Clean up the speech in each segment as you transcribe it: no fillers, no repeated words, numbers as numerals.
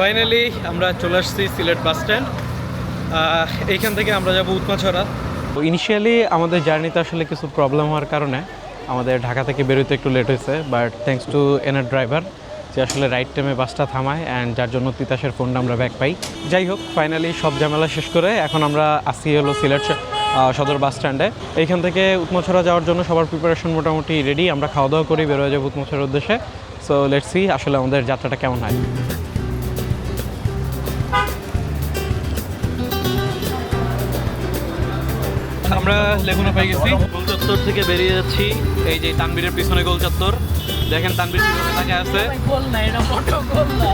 Finally আমরা চলে আসছি সিলেট বাস স্ট্যান্ড। এইখান থেকে আমরা যাব উৎমাছড়া। তো ইনিশিয়ালি আমাদের জার্নিতে আসলে কিছু প্রবলেম হওয়ার কারণে আমাদের ঢাকা থেকে বেরোতে একটু লেট হয়েছে, বাট থ্যাঙ্কস টু এনার ড্রাইভার যে আসলে রাইট টাইমে বাসটা থামায় অ্যান্ড যার জন্য তিতাসের ফোনটা আমরা ব্যাক পাই। যাই হোক, ফাইনালি সব ঝামেলা শেষ করে এখন আমরা আসি হলো সিলেট সদর বাস স্ট্যান্ডে। এইখান থেকে উৎমাছড়া যাওয়ার জন্য সবার প্রিপারেশন মোটামুটি রেডি। আমরা খাওয়া দাওয়া করি, বেরোয় যাবো উৎমাছড়ার উদ্দেশ্যে। সো লেটস সি আসলে আমাদের যাত্রাটা কেমন হয়। আমরা লেগুনা পেয়ে গেছি, গোল চত্বর থেকে বেরিয়ে যাচ্ছি। এই যে তানবীরের পিছনে গোল চত্বর, দেখেন তানবীর কিভাবে তাকে আছে। গোল না, এটা মোটো গোল না।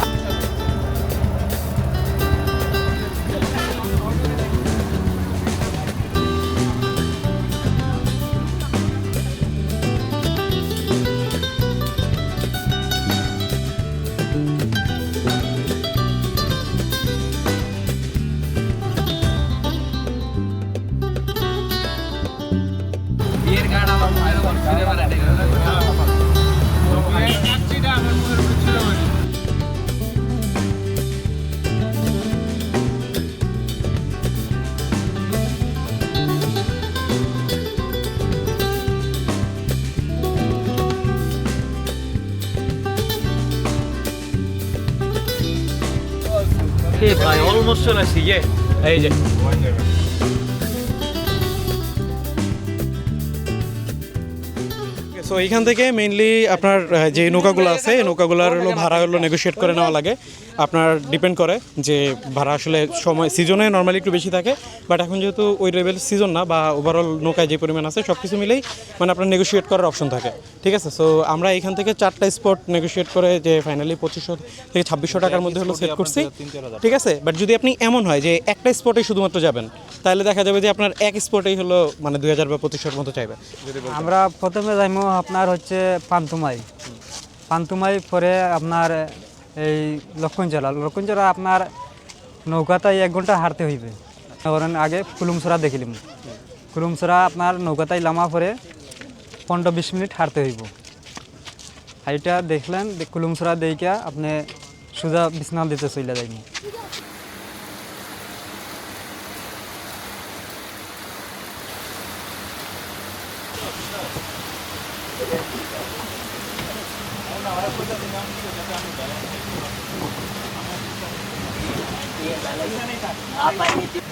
ভাই অলমোস্ট চলে আসছি। এই যে সো এইখান থেকে মেইনলি আপনার যে নৌকাগুলো আছে এই নৌকাগুলোর হলো ভাড়া হলো নেগোশিয়েট করে নেওয়া লাগে। আপনার ডিপেন্ড করে যে ভাড়া আসলে সময় সিজনে নর্মালি একটু বেশি থাকে, বাট এখন যেহেতু ওই লেভেল সিজন না বা ওভারঅল নৌকায় যে পরিমাণ আছে সব কিছু মিলেই মানে আপনার নেগোশিয়েট করার অপশন থাকে। ঠিক আছে, সো আমরা এখান থেকে 4টা স্পট নেগোশিয়েট করে যে ফাইনালি 2500 থেকে 2600 টাকার মধ্যে হলো সেট করছি। ঠিক আছে, বাট যদি আপনি এমন হয় যে একটা স্পটেই শুধুমাত্র যাবেন তাহলে দেখা যাবে যে আপনার এক স্পটেই হলো মানে 2000 বা 2500-র মতো চাইবে। আমরা প্রথমে যাইমু আপনার হচ্ছে পান্তুমাই পরে আপনার এই লক্ষণজলা আপনার নৌকাতায় 1 ঘন্টা হাঁটতে হইবে। ধরেন আগে কুলুমসরা দেখিলাম, কুলুমসরা আপনার নৌকাতায় লামা পরে 15-20 মিনিট হাঁটতে হইব। হাইটা দেখলেন কুলুমসরা দেইকা আপনি সোজা বিছনা দিতে চলে যাইনি।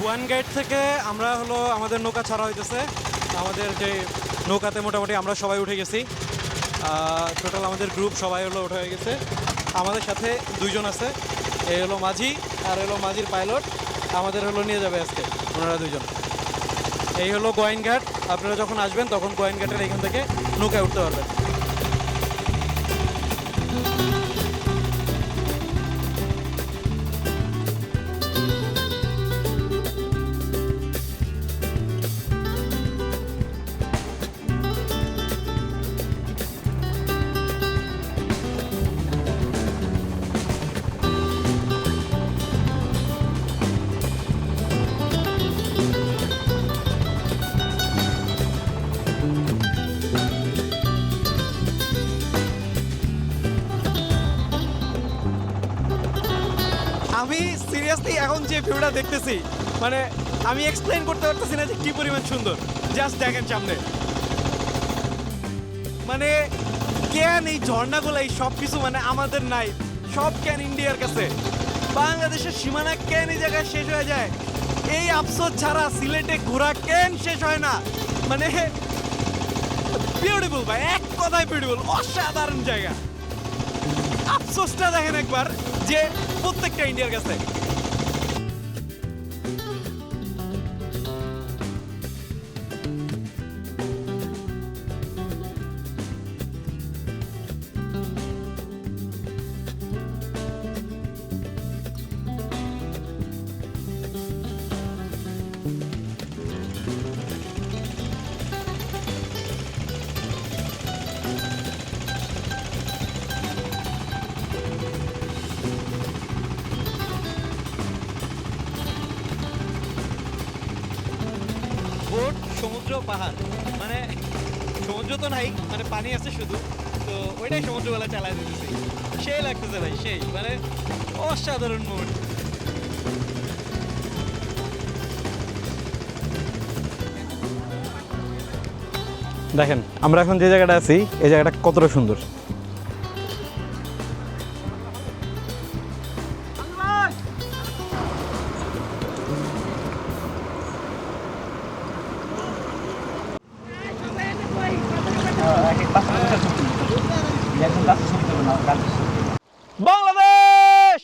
বুয়ান গেট থেকে আমরা হলো আমাদের নৌকা ছাড়া হইতেছে। আমাদের যে নৌকাতে মোটামুটি আমরা সবাই উঠে গেছি, টোটাল আমাদের গ্রুপ সবাই হলো উঠে হয়ে গেছে। আমাদের সাথে 2 জন আছে, এই হলো মাঝি আর হলো মাঝির পাইলট। আমাদের হলো নিয়ে যাবে আজকে ওনারা 2 জন। এই হলো গোয়াইনঘাট। আপনারা যখন আসবেন তখন গোয়াইনঘাটের এইখান থেকে নৌকায় উঠতে পারবেন। আমি সিরিয়াসলি এখন যে ভিউটা দেখতেছি মানে আমি এক্সপ্লেইন করতে পারতেছি না যে কি পরিমাণ সুন্দর। জাস্ট দেখেন সামনে, মানে কেন এই ঝর্ণাগুলো এই সব কিছু মানে আমাদের নাই, সব কেন ইন্ডিয়ার কাছে। বাংলাদেশের সীমানা কেন এই জায়গায় শেষ হয়ে যায়, এই আফসোস ছাড়া সিলেটে ঘোরা কেন শেষ হয় না। মানে বিউটিফুল ভাই, এক কথায় বিউটিফুল, অসাধারণ জায়গা। আফসোসটা দেখেন একবার যে প্রত্যেকটা ইন্ডিয়ার কাছে। বোট, সমুদ্র, পাহাড়, মানে সমুদ্র তো নাই, মানে পানি আছে শুধু। তো ওইটাই সমুদ্রবেলা চালাই দিতেছি, সেই লাগতেছে ভাই, সেই মানে অসাধারণ মুড। দেখেন আমরা এখন যে জায়গাটা আছি এই জায়গাটা কতটা সুন্দর। বাংলাদেশ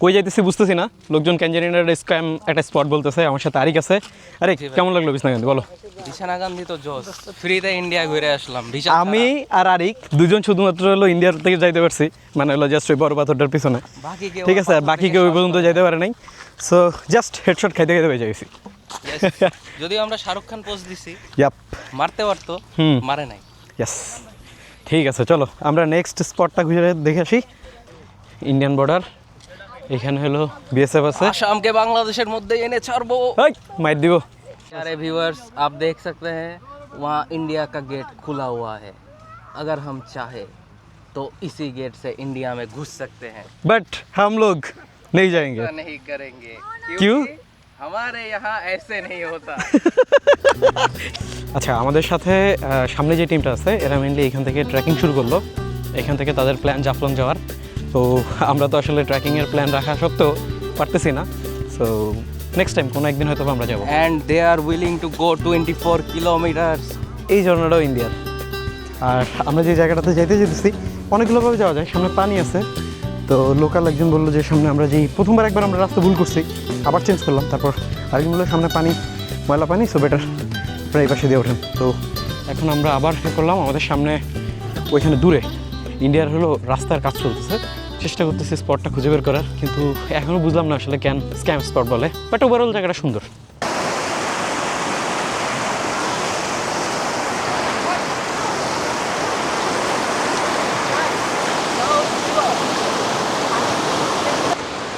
কই যাইতেছি বুঝতেছি না, লোকজন ক্যাঞ্জারিনার স্ক্যাম একটা স্পট বলতেছে, আমার সাথে আরিক আছে। আরে কেমন লাগলো বিছনাকান্দি বলো? বিছানাকান্দি তো জোস, ফ্রিতে ইন্ডিয়া ঘুরে আসলাম। আমি আর আরিক দুজন শুধুমাত্র হলো ইন্ডিয়ার থেকে যাইতে পারছি, মানে হলো জাস্ট ওই বড় পাথরটার পিছনে, বাকি কেউ ঠিক আছে, বাকি কেউ ওই পর্যন্ত যাইতে পারে নাই। সো জাস্ট হেডশট খাইতে খাইতে বেঁচে গেছি। যদিও আমরা শাহরুখ খান পোজ দিছি, ইয়াপ, মারতে পারতো, মারে নাই। ইয়েস, ঠিক আছে, চলো আমরা নেক্সট স্পটটা ঘুরে দেখে আসি। ইন্ডিয়ান বর্ডার, এখানে হলো বিএসএফ আছে। আসামকে বাংলাদেশের মধ্যে এনে ছাড়বো। মাইর দিব। प्यारे व्यूअर्स, आप देख सकते हैं वहाँ इंडिया का गेट खुला हुआ है। अगर हम चाहे तो इसी गेट से इंडिया में घुस सकते हैं। बट हम लोग नहीं जाएंगे। ऐसा नहीं करेंगे। क्यों? हमारे यहाँ ऐसे नहीं होता। আচ্ছা, আমাদের সাথে সামনে যে টিমটা আছে এরা মেনলি এখান থেকে ট্রেকিং শুরু করলো। এখান থেকে তাদের প্ল্যান জাফলং যাওয়ার। তো আমরা তো আসলে ট্রেকিংয়ের প্ল্যান রাখা সত্ত্বেও পারতেছি না। সো নেক্সট টাইম কোনো একদিন হয়তো আমরা যাবো। And they are willing to go 24 kilometers. এই ঝর্ণাটাও ইন্ডিয়ার। আর আমরা যে জায়গাটাতে যেতেছি অনেকগুলোভাবে যাওয়া যায়, সামনে পানি আছে। তো লোকাল একজন বললো যে সামনে আমরা যেই প্রথমবার একবার আমরা রাস্তা ভুল করছি, আবার চেঞ্জ করলাম, তারপর আরেকজন বললো সামনে পানি, ময়লা পানি, সো বেটার আপনারা এই পাশে দিয়ে ওঠেন। তো এখন আমরা আবার করলাম, আমাদের সামনে ওইখানে দূরে ইন্ডিয়ার হলো রাস্তার কাজ চলতেছে, চেষ্টা করতেছি স্পটটা খুঁজে বের করার, কিন্তু এখনও বুঝলাম না আসলে কেন স্ক্যাম স্পট বলে, বাট ওভারঅল জায়গাটা সুন্দর।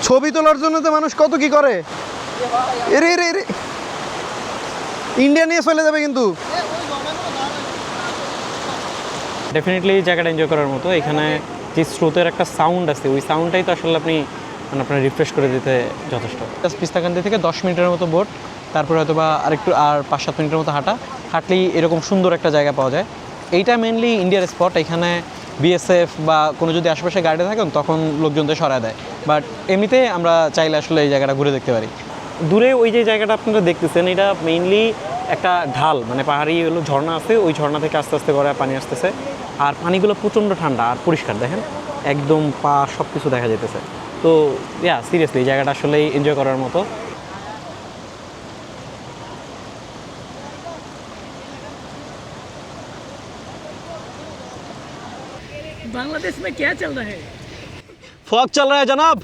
ছবি তোলার জন্য তো মানুষ কত কি করে, এরে এরে এরে ইন্ডিয়া নিয়ে চলে যাবে কিন্তু। ডেফিনেটলি এই জায়গাটা এনজয় করার মতো। এখানে যে স্রোতের একটা সাউন্ড আছে, ওই সাউন্ডটাই তো আসলে আপনি মানে আপনার রিফ্রেশ করে দিতে যথেষ্ট। পিস্তাকান্দি থেকে 10 মিনিটের মতো বোট, তারপরে হয়তো বা আরেকটু আর 5-7 মিনিটের মতো হাঁটলেই এরকম সুন্দর একটা জায়গা পাওয়া যায়। এইটা মেনলি ইন্ডিয়ার স্পট। এখানে বিএসএফ বা কোনো যদি আশেপাশে গাড়ি থাকেন তখন লোকজনদের সরায় দেয়, বাট এমনিতে আমরা চাইলে আসলে এই জায়গাটা ঘুরে দেখতে পারি। দূরে ওই যে জায়গাটা আপনারা দেখতেছেন, এটা মেইনলি একটা ঢাল, মানে পাহাড়ি হলো ঝর্ণা আছে, ওই ঝর্ণা থেকে আস্তে আস্তে করে পানি আসতেছে, আর পানিগুলো প্রচণ্ড ঠান্ডা আর পরিষ্কার, দেখেন একদম পা সব কিছু দেখা যেতেছে। তো সিরিয়াসলি এই জায়গাটা আসলেই এনজয় করার মতো। बांग्लादेश में क्या चल रहा है? फौग चल रहा है जनाब।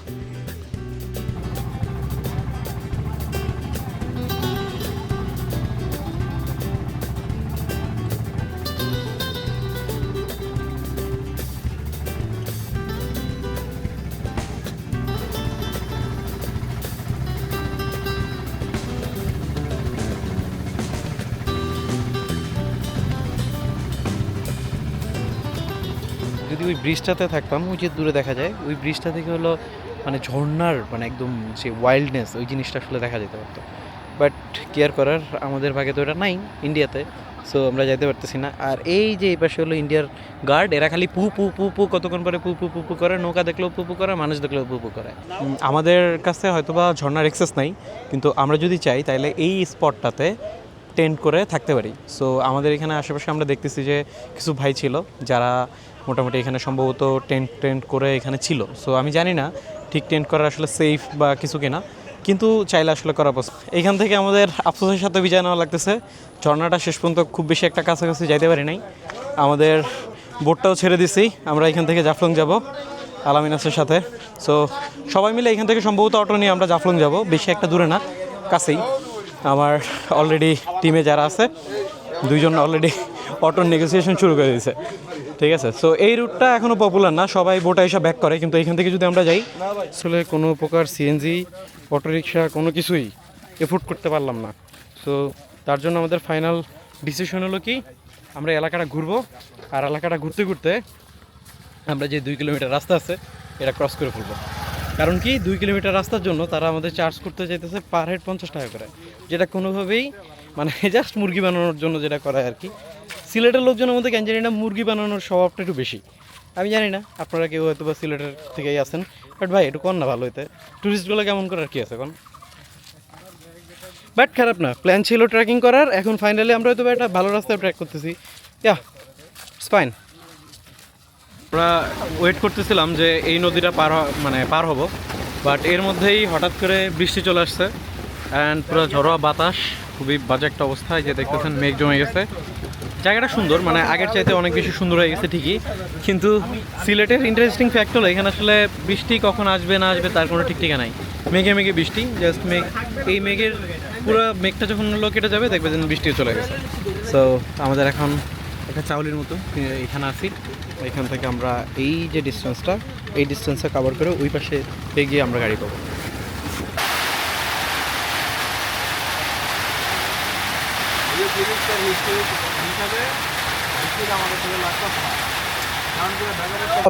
যদি ওই ব্রিজটাতে থাকতাম, ওই যে দূরে দেখা যায়, ওই ব্রিজটা থেকে হলো মানে ঝর্ণার মানে একদম সে ওয়াইল্ডনেস, ওই জিনিসটা আসলে দেখা যেতে পারতো, বাট কেয়ার করার আমাদের ভাগে তো এটা নাই ইন্ডিয়াতে, সো আমরা যাইতে পারতেছি না। আর এই যে এই পাশে হলো ইন্ডিয়ার গার্ড, এরা খালি পু পু পু পু কতক্ষণ পরে পু পু পু পু করে, নৌকা দেখলেও পু পু করে, মানুষ দেখলেও পু পু করে। আমাদের কাছে হয়তোবা ঝর্ণার এক্সেস নাই, কিন্তু আমরা যদি চাই তাহলে এই স্পটটাতে টেন্ট করে থাকতে পারি। সো আমাদের এখানে আশেপাশে আমরা দেখতেছি যে কিছু ভাই ছিল যারা মোটামুটি এখানে সম্ভবত টেন্ট করে এখানে ছিল। সো আমি জানি না ঠিক টেন্ট করা আসলে সেফ বা কিছু কিনা, কিন্তু চাইলে আসলে করা পছন্দ। এইখান থেকে আমাদের আফসোসের সাথে বিদায় নেওয়া লাগতেছে। ঝর্ণাটা শেষ পর্যন্ত খুব বেশি একটা কাছাকাছি যাইতে পারি নাই। আমাদের বোটটাও ছেড়ে দিছি, আমরা এখান থেকে জাফলং যাব আলামিনাসের সাথে। সো সবাই মিলে এখান থেকে সম্ভবত অটো নিয়ে আমরা জাফলং যাব, বেশি একটা দূরে না, কাছেই। আমার অলরেডি টিমে যারা আছে 2 জন অলরেডি অটোর নেগোসিয়েশন শুরু করে দিয়েছে, ঠিক আছে। সো এই রুটটা এখনও পপুলার না, সবাই বোটে এসে ব্যাক করে, কিন্তু এখান থেকে যদি আমরা যাই আসলে কোনো প্রকার সিএনজি, অটোরিকশা কোনো কিছুই এফোর্ড করতে পারলাম না। সো তার জন্য আমাদের ফাইনাল ডিসিশন হলো কি, আমরা এলাকাটা ঘুরবো, আর এলাকাটা ঘুরতে ঘুরতে আমরা যে 2 কিলোমিটার রাস্তা আছে এটা ক্রস করে ফেলবো। কারণ কি 2 কিলোমিটার রাস্তার জন্য তারা আমাদের চার্জ করতে চাইতেছে পার হেড 50 টাকা করে, যেটা কোনোভাবেই মানে জাস্ট মুরগি বানানোর জন্য যেটা করায় আর কি। সিলেটের লোকজনের মধ্যে কেন জানি না মুরগি বানানোর স্বভাবটা একটু বেশি। আমি জানি না আপনারা কেউ হয়তো বা সিলেটের থেকেই আছেন, বাট ভাই একটু কর না ভালো হইতে, ট্যুরিস্টগুলো কেমন করার কি আছে এখন। বাট খারাপ না, প্ল্যান ছিল ট্রেকিং করার, এখন ফাইনালি আমরা হয়তো একটা ভালো রাস্তায় ট্র্যাক করতেছি। Yeah it's fine. আমরা ওয়েট করতেছিলাম যে এই নদীটা পার হব, বাট এর মধ্যেই হঠাৎ করে বৃষ্টি চলে আসছে অ্যান্ড পুরো ঝড়োয়া বাতাস, খুবই বাজে একটা অবস্থায় যে দেখতেছেন মেঘ জমে গেছে। জায়গাটা সুন্দর, মানে আগের চাইতে অনেক বেশি সুন্দর হয়ে গেছে ঠিকই, কিন্তু সিলেটের ইন্টারেস্টিং ফ্যাক্ট হলো এখানে আসলে বৃষ্টি কখন আসবে না আসবে তার কোনো ঠিক ঠিকা নাই। মেঘে মেঘে বৃষ্টি, জাস্ট মেঘ, এই মেঘের পুরো মেঘটা যখন হলো কেটে যাবে দেখবে যেন বৃষ্টিও চলে গেছে। সো আমাদের এখন একটা চাউলির মতো এখানে আছি, এখান থেকে আমরা এই যে ডিস্টেন্সটা, এই ডিস্টেন্সটা কভার করে ওই পাশে এগিয়ে আমরা গাড়ি পাবো।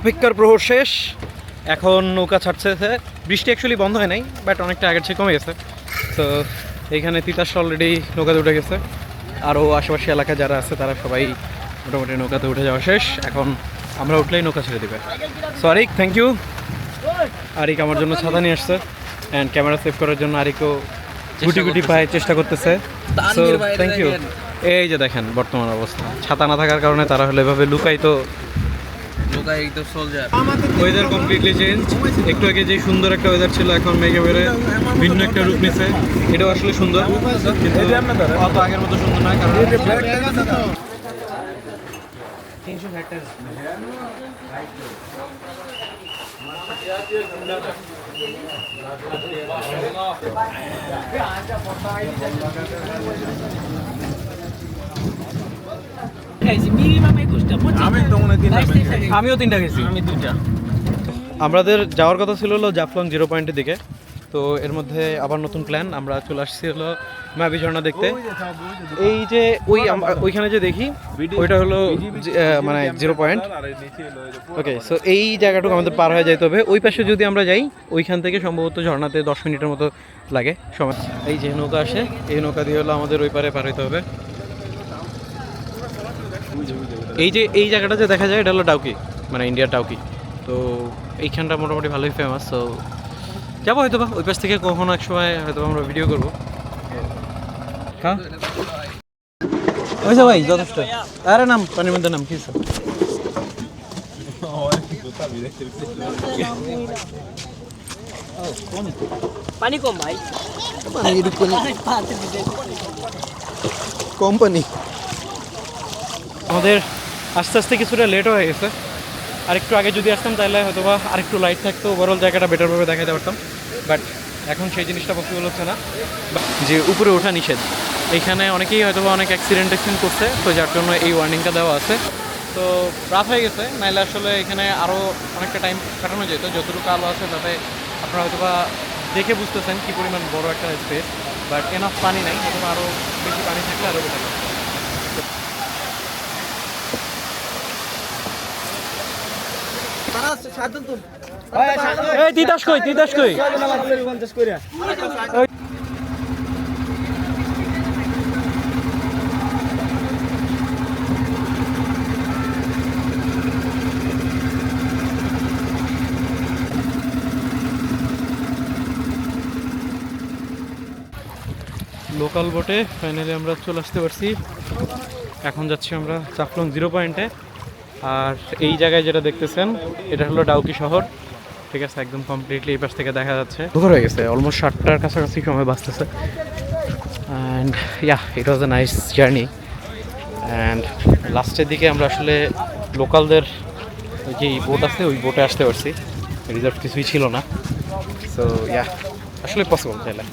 অপেক্ষার প্রহর শেষ, এখন নৌকা ছাড়ছে। বৃষ্টি অ্যাকচুয়ালি বন্ধ হয় নাই, বাট অনেকটা আগের চেয়ে কমে গেছে। তো এইখানে তিতাস অলরেডি নৌকাতে উঠে গেছে, আরও আশেপাশে এলাকায় যারা আছে তারা সবাই মোটামুটি নৌকাতে উঠে যাওয়া শেষ। এখন আমরা উঠলেই নৌকা ছেড়ে দেবে। So Arik, thank you. Arik আমার জন্য ছাতা নিয়ে আসছে অ্যান্ড ক্যামেরা সেভ করার জন্য আরিকও গুটি গুটি পায়ে চেষ্টা করতেছে। So thank you. এই যে দেখেন বর্তমান অবস্থা, ছাতা না থাকার কারণে তারা হলে এভাবে লুকাই তো ওয়েদার কমপ্লিটলি চেঞ্জ। একটু আগে যে সুন্দর একটা ওয়েদার ছিল এখন মেঘে বেড়ে ভিন্ন একটা রূপ নিছে। এটাও আসলে সুন্দর, কিন্তু অত আগের মতো সুন্দর নয়, কারণ আমিও 3টা গেছি। আমি 2টা। আমাদের যাওয়ার কথা ছিল হলো জাফলং 0 পয়েন্টের দিকে, তো এর মধ্যে আবার নতুন প্ল্যান, আমরা চলে আসছি হলো মায়াবী ঝর্ণা দেখতে। এই যে ওইখানে যে দেখি ওইটা হলো মানে 0 পয়েন্ট। ওকে, সো এই জায়গাটুকু আমাদের পার হয়ে যাইতে হবে। ওই পাশে যদি আমরা যাই ওইখান থেকে সম্ভবত ঝর্ণাতে 10 মিনিটের মতো লাগে সময়। এই যে নৌকা আসে, এই নৌকা দিয়ে হলো আমাদের ওই পারে পার হইতে হবে। এই যে এই জায়গাটা যে দেখা যায় এটা হলো ডাউকি, মানে ইন্ডিয়ার ডাউকি। তো এইখানটা মোটামুটি ভালোই ফেমাস। তো যাবো হয়তো বা ওই পাশ থেকে কখনো এক সময় হয়তো আমরা ভিডিও করবো। হ্যাঁ ওইসা ভাই যথেষ্ট। আরে নাম পানির মধ্যে নাম কি স্যার? पानी कम भाई কোম্পানি আমাদের আস্তে আস্তে কিছুটা লেট হয়ে গেছে। আরেকটু আগে যদি আসতাম তাহলে হয়তো বা আরেকটু লাইট থাকতো, ওভারঅল জায়গাটা বেটারভাবে দেখাতে পারতাম। বাট এখন সেই জিনিসটা পসিবল হচ্ছে না, যে উপরে ওঠা নিষেধ। এইখানে অনেকেই হয়তো বা অনেক অ্যাক্সিডেন্ট করছে, তো যার জন্য এই ওয়ার্নিংটা দেওয়া আছে। তো রাত হয়ে গেছে, নাইলে আসলে এখানে আরও অনেকটা টাইম কাটানো যেত। যতটুকু আলো আছে তাতে আপনারা হয়তো বা দেখে বুঝতেছেন কী পরিমাণ বড় একটা স্পেস, বাট এনাফ পানি নাই, হয়তো আরও বেশি পানি থাকলে আরও বেটার। এই তিতাস কই, তিতাস কই? লোকাল বোটে ফাইনালি আমরা চলে আসতে পারছি। এখন যাচ্ছি আমরা জাফলং 0 পয়েন্টে। আর এই জায়গায় যেটা দেখতেছেন এটা হলো ডাউকি শহর, ঠিক আছে? একদম কমপ্লিটলি এই পাশ থেকে দেখা যাচ্ছে। দুপুর হয়ে গেছে, অলমোস্ট 7টার কাছাকাছি সময় বাঁচতেছে। And yeah, it was a nice journey. অ্যান্ড লাস্টের দিকে আমরা আসলে লোকালদের ওই যে বোট আছে ওই বোটে আসতে পারছি, রিজার্ভ কিছুই ছিল না। সো ইয়া, আসলে পসিবল চাইলে।